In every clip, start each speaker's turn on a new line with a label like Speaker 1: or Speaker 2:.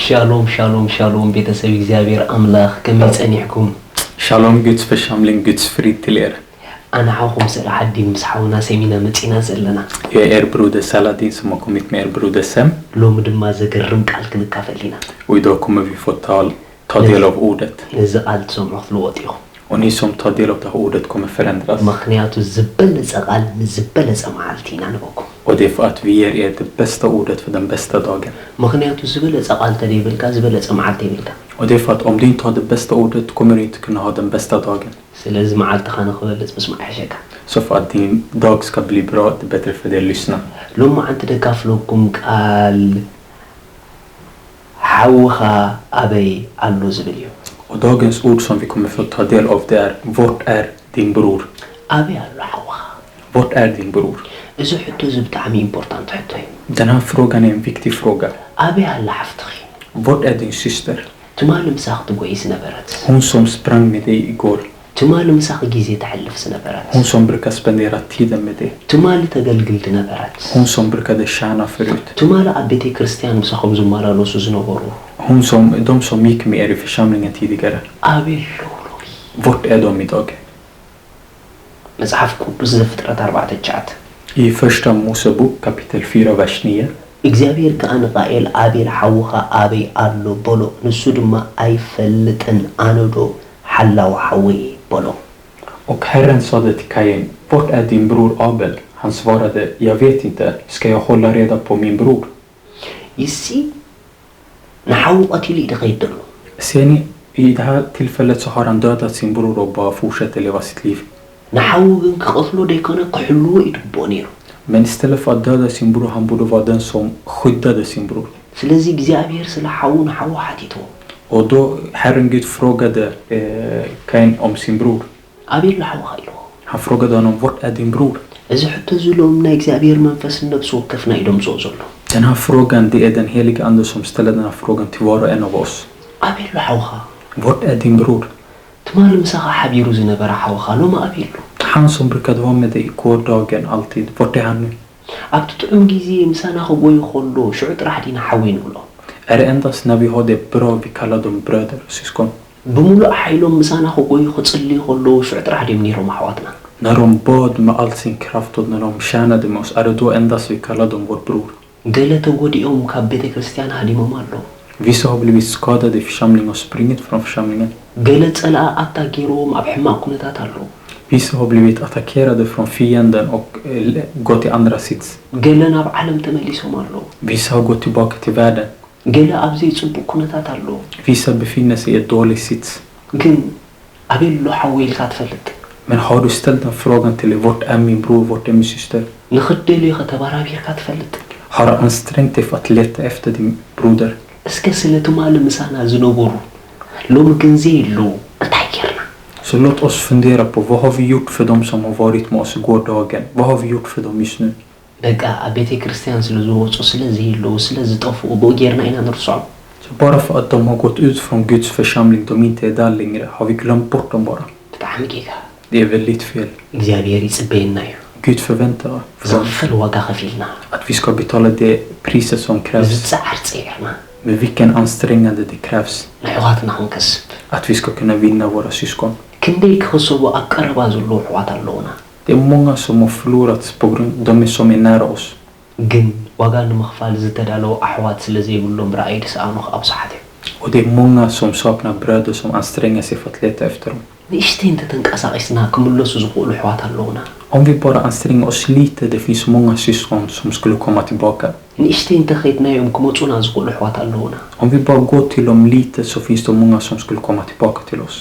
Speaker 1: Shalom, shalom, shalom. Betasab Xavier Amlach. Kami tsani'kum.
Speaker 2: Shalom Guds församling, Guds frid till er.
Speaker 1: Ana hawkum Salahadin msahawna semina metsina zellana.
Speaker 2: Jag är broder Saladin som har kommit med er broder Sem.
Speaker 1: Lom dma zegerrim ቃል ክንካፈልina.
Speaker 2: Och idag kommer vi få ta del av ordet.
Speaker 1: እዚ ቃል ትሰምዑ ትልወጥ ኢኹም.
Speaker 2: Och ni som tar del av det här ordet kommer förändras.
Speaker 1: ምክንያቱ ዝበለፀ ቃል ንዝበለፀ መዓልቲ ኢና ንበኩም.
Speaker 2: Och det är för att vi ger er det bästa ordet för den bästa dagen.
Speaker 1: ምክንያቱ ዝበለፀ ቃል ተደይብልካ ዝበለፀ መዓልቲ ይብልካ.
Speaker 2: Och det är för att om du inte har det bästa ordet kommer du inte kunna ha den bästa dagen.
Speaker 1: ስለዚ መዓልትኻ ንኽበለፅ ምስማዕ ይሸካ.
Speaker 2: Så för att din dag ska bli bra, det är bättre för dig att lyssna.
Speaker 1: ሎም መዓልቲ ደጋፍለኩም ቃል ሓውኻ ኣበይ ኣሎ ዝብል እዩ.
Speaker 2: Och dagens ord som vi kommer få ta del av det är: vart är din bror?
Speaker 1: ኣበይ ኣሎ ሓውኻ?
Speaker 2: Vart är din bror?
Speaker 1: እዚ ሕቶ እዚ ብጣዕሚ ኢምፖርታንት ሕቶ እዩ.
Speaker 2: Den här frågan är en viktig fråga.
Speaker 1: ኣበይ ኣላ ሓፍትኺ?
Speaker 2: Vart är din syster?
Speaker 1: ትማሊ ምሳኽ ትጎይ ዝነበረት
Speaker 2: Hon som sprang med dig igår.
Speaker 1: ትማሊ ምሳኽ ጊዜ ተሕልፍ ዝነበረት
Speaker 2: Hon som brukar spendera tiden med dig.
Speaker 1: ትማሊ ተገልግል ዝነበረት
Speaker 2: Hon som brukade tjäna förut.
Speaker 1: ትማሊ ኣብ ቤተ ክርስቲያን ምሳኹም ዝመላለሱ ዝነበሩ
Speaker 2: De som gick med er i församlingen tidigare.
Speaker 1: ኣበይ ኣለዉ?
Speaker 2: Vart är de idag?
Speaker 1: መጽሓፍ ቅዱስ ዘፍጥረት 4:9
Speaker 2: I första Mosebok kapitel 4 vers 9.
Speaker 1: እግዚአብሔር ከአን ቃኤል አቤል ሐውኻ አበይ አሎ በሎ ንሱ ድማ አይፈልጥን አነዶ ሐላው ሐዌ በሎ.
Speaker 2: Och Herren sade till Kain: vart är din bror Abel? Han svarade: jag vet inte. Ska jag hålla reda på min bror?
Speaker 1: ይሲ ንሐው ቀቲሉ ይደኸይደሉ.
Speaker 2: Ser ni? I det här tillfället så har han dödat sin bror och bara fortsätter leva sitt liv.
Speaker 1: ንሐው ግን ክቐትሎ ደይኮነ ክሕልዎ ይግብኦ ነይሩ.
Speaker 2: Men istället för att döda sin bror, han borde vara den som skyddade sin bror.
Speaker 1: ስለዚ እግዚአብሔር ስለ ሐው ንሐው ሓቲቶ
Speaker 2: Och då Herren Gud frågade Kain om sin bror.
Speaker 1: አቤል ሐውኻ ኢሉ.
Speaker 2: Han frågade honom: vart är din bror?
Speaker 1: እዚ ሕቶ ዝሎም ናይ እግዚአብሔር መንፈስ ነብሱ ወከፍና ኢሎም ዝኦ ዘሎ.
Speaker 2: Den här frågan, det är den heliga ande som ställer den här frågan till var och en av oss.
Speaker 1: አቤል ሐውኻ?
Speaker 2: Vart är din bror?
Speaker 1: ትማሊ ምሳኻ ሓቢሩ ዝነበረ ሐውኻ ሎማ ኣቤሉ?
Speaker 2: Han som brukade vara med dig igår dagen alltid. Vart är han nu?
Speaker 1: ኣብቲ ጥዑም ጊዜ ምሳና ክጎይ ከሎ ሽዑ ጥራሕ ዲና ሓዊ ንብሎ?
Speaker 2: Är det endast när vi har det bra vi kallar dem bröder och syskon?
Speaker 1: ብምሉእ ሓይሎም ምሳና ክጎይ ክጽልይ ከሎ ሽዑ ጥራሕ ዲም ነይሮም ኣሕዋትና?
Speaker 2: När de bad med all sin kraft och när de tjänade med oss, är det då endast vi kallar dem vår bror?
Speaker 1: ገለ ተጎዲኦም ካብ ቤተ ክርስቲያን ሃዲሞም ኣሎ.
Speaker 2: Vissa har blivit skadade i församlingen och springit från församlingen.
Speaker 1: ገለ ጸልኣ ኣታጌሮም ኣብ ሕማቅ ኩነታት ኣሎ.
Speaker 2: Vissa har blivit attackerade från fienden och gått till andra sits.
Speaker 1: ገለ ናብ ዓለም ተመሊሶም ኣሎ.
Speaker 2: Vissa har gått tillbaka till världen.
Speaker 1: ገለ ኣብ ዘይጽቡቅ ኩነታት ኣሎ.
Speaker 2: Vissa befinner sig i ett dåligt sits.
Speaker 1: ግን ኣቤሎ ሓዊ ኢልካ ትፈልጥ?
Speaker 2: Men har du ställt den frågan till dig: vart är min bror, vart är min syster?
Speaker 1: ንኽደልዩ ኢኸ ተባራቢርካ ትፈልጥ?
Speaker 2: Har du ansträngt dig för att leta efter din broder?
Speaker 1: እስከ ስለ ትማሊ ምሳና ዝነበሩ ሎሚ ግን ዘየሉ እንታይ ጌርና?
Speaker 2: Så låt oss fundera på: vad har vi gjort för dem som har varit med oss gårdagen? Vad har vi gjort för dem just nu?
Speaker 1: በቃ ኣብ ቤተ ክርስቲያን ስለ ዝወፁ ስለ ዘየሉ ስለ ዝጠፍኡ ብኡ ጌርና ኢና ንርሶም.
Speaker 2: Så bara för att de har gått ut från Guds församling, de inte är där längre, har vi glömt bort dem bara.
Speaker 1: ብጣዕሚ ጌጋ.
Speaker 2: Det är väldigt fel.
Speaker 1: እግዚአብሔር ይጽበየና እዩ.
Speaker 2: Gud förväntar
Speaker 1: ዝኽፈል ዋጋ ከፊልና
Speaker 2: att vi ska betala det priset som krävs.
Speaker 1: ዝፃዓር ፀይርና
Speaker 2: Med vilken ansträngande det krävs.
Speaker 1: ንሕዋትና ክንከስብ
Speaker 2: Att vi ska kunna vinna våra syskon.
Speaker 1: ክንደይ ክኸሰቡ ኣብ ቀረባ ዘለዉ ኣሕዋት ኣለዉና.
Speaker 2: Det är många som har förlorats på grund av de som är nära oss.
Speaker 1: ግን ዋጋ ንምኽፋል ዝተዳለዉ ኣሕዋት ስለ ዘይብሎም ረኣይ ድሰኣኑ ኣብዝሓት እዩ.
Speaker 2: Och det är många som saknar bröder som anstränger sig för att leta efter dem.
Speaker 1: ንእሽተይ እንተተንቀሳቒስና ክምለሱ ዝኽእሉ ኣሕዋት ኣለዉና.
Speaker 2: Om vi bara anstränger oss lite, det finns många syskon som skulle komma tillbaka.
Speaker 1: ንእሽተይ እንተኸይድናዮም ክመፁና ዝኽእሉ ኣሕዋት ኣለዉና.
Speaker 2: Om vi bara går till dem lite så finns det många som skulle komma tillbaka till oss.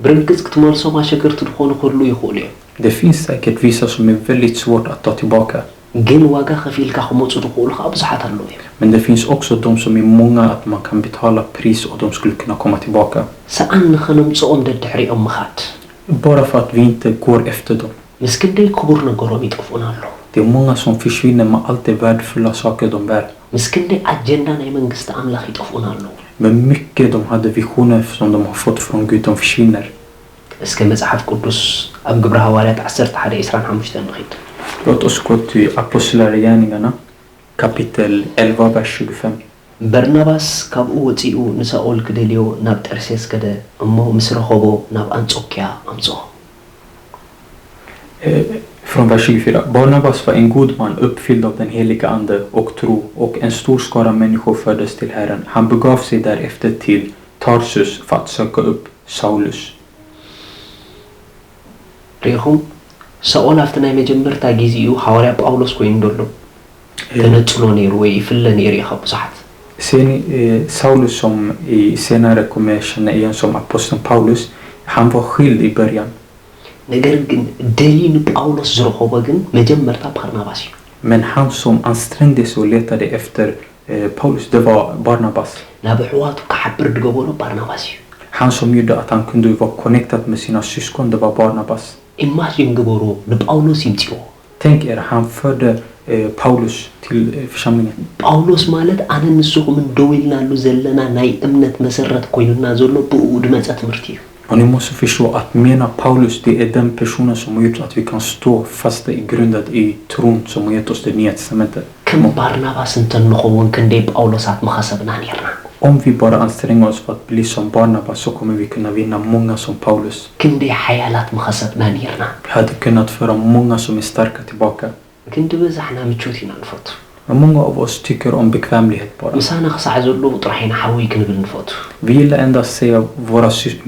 Speaker 1: ብርግጽ ክትመልሶም ኣሸገርቲ ዝኾኑ ክህሉ ይኽእሉ እዮም.
Speaker 2: Det finns säkert vissa som är väldigt svårt att ta tillbaka.
Speaker 1: ግን ዋጋ ከፊልካ ክመፁ ዝኽእሉ ከዓ ብዙሓት ኣለዉ እዮም.
Speaker 2: Men det finns också de som är många att man kan betala pris och de skulle kunna komma tillbaka.
Speaker 1: ሰኣን ንኸነምፅኦም ደድሕሪኦም ምኻድ
Speaker 2: Bara för att vi inte går efter dem.
Speaker 1: ምስ ክንደይ ክቡር ነገሮም ይጠፍኡና ኣለዉ.
Speaker 2: Det är många som försvinner med allt det värdefulla saker de bär.
Speaker 1: ምስ ክንደይ ኣጀንዳ ናይ መንግስቲ ኣምላኽ ይጠፍኡና ኣለዉ.
Speaker 2: Men mycket de hade visioner som de har fått från Gud, de försvinner.
Speaker 1: እስከ መጽሓፍ ቅዱስ ኣብ ግብረ ሐዋርያት 11:25 ንኺድ.
Speaker 2: Låt oss gå till Apostlagärningarna kapitel 11 vers 25.
Speaker 1: برناباس كابو وتيو نسأول كدليو ناب ترسيس كده أمو مسرخوبو ناب أنصوكيا أمصو.
Speaker 2: Från vers 24. Barnabas var en god man uppfylld av den heliga ande och tro och en stor skara människor föddes till Herren. Han begav sig därefter till Tarsus för att söka upp Saulus.
Speaker 1: ريخم سأول أفتنا مجمر تاجيزيو حواري باولوس كوين دولو تنتلو نيرو يفل نيري خب صحت.
Speaker 2: Ser ni Saulus som i senare kommer känna igen som aposteln Paulus, han var skild i början.
Speaker 1: ነገር ግን ደሊን ጳውሎስ ዝረኸቦ ግን መጀመርታ ባርናባስ እዩ
Speaker 2: Men han som ansträngde sig och letade efter Paulus, det var Barnabas.
Speaker 1: ናብ ሕዋቱ ክሓብር ድገበሮ ባርናባስ እዩ
Speaker 2: Han som gjorde att han kunde vara connectad med sina syskon, det var Barnabas.
Speaker 1: ኢማጂን ግበሮ ንጳውሎስ ይምፅኦ
Speaker 2: Tänk er, han förde Paulus till församlingen.
Speaker 1: ጳውሎስ ማለት ኣነ ንስኹም ደው ኢልናሉ ዘለና ናይ እምነት መሰረት ኮይኑና ዘሎ ብኡ ድመፀ ትምህርቲ እዩ
Speaker 2: Och ni måste förstå att mena Paulus, det är den personen som har gjort att vi kan stå fasta i grundat i tron som har gett oss det nya testamentet.
Speaker 1: ከም ባርናባስ እንተንኸውን ክንደይ ጳውሎሳት መኸሰብና ነርና
Speaker 2: Om vi bara anstränger oss för att bli som Barnabas så kommer vi kunna vinna många som Paulus.
Speaker 1: ክንደይ ሓያላት መኸሰብና ነርና
Speaker 2: Vi hade kunnat föra många som är starka tillbaka.
Speaker 1: ክንዲ በዛሕና ምቾት ኢና ንፈቱ
Speaker 2: Men många av oss tycker om bekvämlighet bara.
Speaker 1: ምሳና ክሳዕ ዘሎ ጥራሒና ሓዊ ክንብል ንፈቱ
Speaker 2: Vi gillar endast säga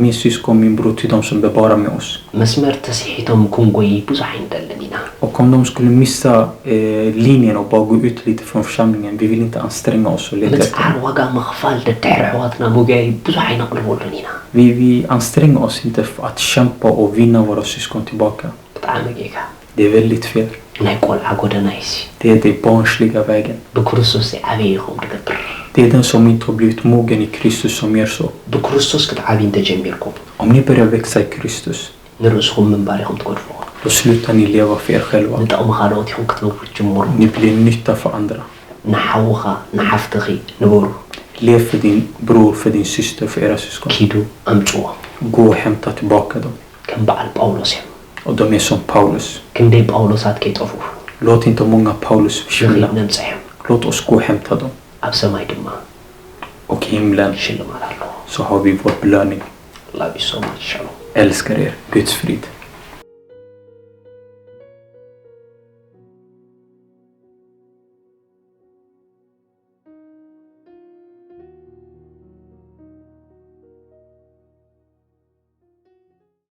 Speaker 2: min syskon, min bror till de som bevarar med oss.
Speaker 1: መስመር ተስሒቶም ክንጎይ ብዙሕ ኣይንደልን ኢና
Speaker 2: Och om de skulle missa linjen och bara gå ut lite från församlingen, vi vill inte anstränga oss och leta efter.
Speaker 1: ምፅዓን ዋጋ ምኽፋል ደድሕሪ ኣሕዋትና ሙጋይ ብዙሕ ኣይነቕልበሉን ኢና
Speaker 2: Vi anstränger oss inte för att kämpa och vinna våra syskon tillbaka.
Speaker 1: ብጣዕሚ ጌጋ
Speaker 2: Det är väldigt fel.
Speaker 1: ናይ ቆልዓ ጎደና ይሲ
Speaker 2: Det är den barnsliga vägen.
Speaker 1: ብክርስቶስ ዓበይኹም ትገብር
Speaker 2: Det är den som inte har blivit mogen i Kristus som gör så.
Speaker 1: ብክርስቶስ ክትዓብይ እንተጀሚርኩም
Speaker 2: Om ni börjar växa i Kristus,
Speaker 1: ንርእስኹም ምንባር ኢኹም ትገድፍዎ
Speaker 2: då slutar ni leva för er själva.
Speaker 1: ንጠቕሚ ካልኦት ኢኹም ክትነብሩ ትጅምሩ
Speaker 2: Ni blir nytta för andra.
Speaker 1: ንሓውኻ ንሓፍትኺ ንበሩ
Speaker 2: Lev för din bror, för din syster, för era syskon.
Speaker 1: ኪዱ ኣምፅዎም
Speaker 2: Gå och hämta tillbaka dem.
Speaker 1: ከም በዓል ጳውሎስ እዮም
Speaker 2: Och de är som Paulus.
Speaker 1: ክንደይ ጳውሎሳት ከይጠፉ
Speaker 2: Låt inte många Paulus försvinna.
Speaker 1: ንኺድ ነምፅሕ እዮም
Speaker 2: Låt oss gå och hämta dem.
Speaker 1: ኣብ ሰማይ ድማ
Speaker 2: Och i himlen
Speaker 1: ሽልማት ኣለዎ
Speaker 2: så har vi vår belöning.
Speaker 1: ላቭ ዩ ሶ ማች ሻሎም
Speaker 2: Älskar er. Guds frid.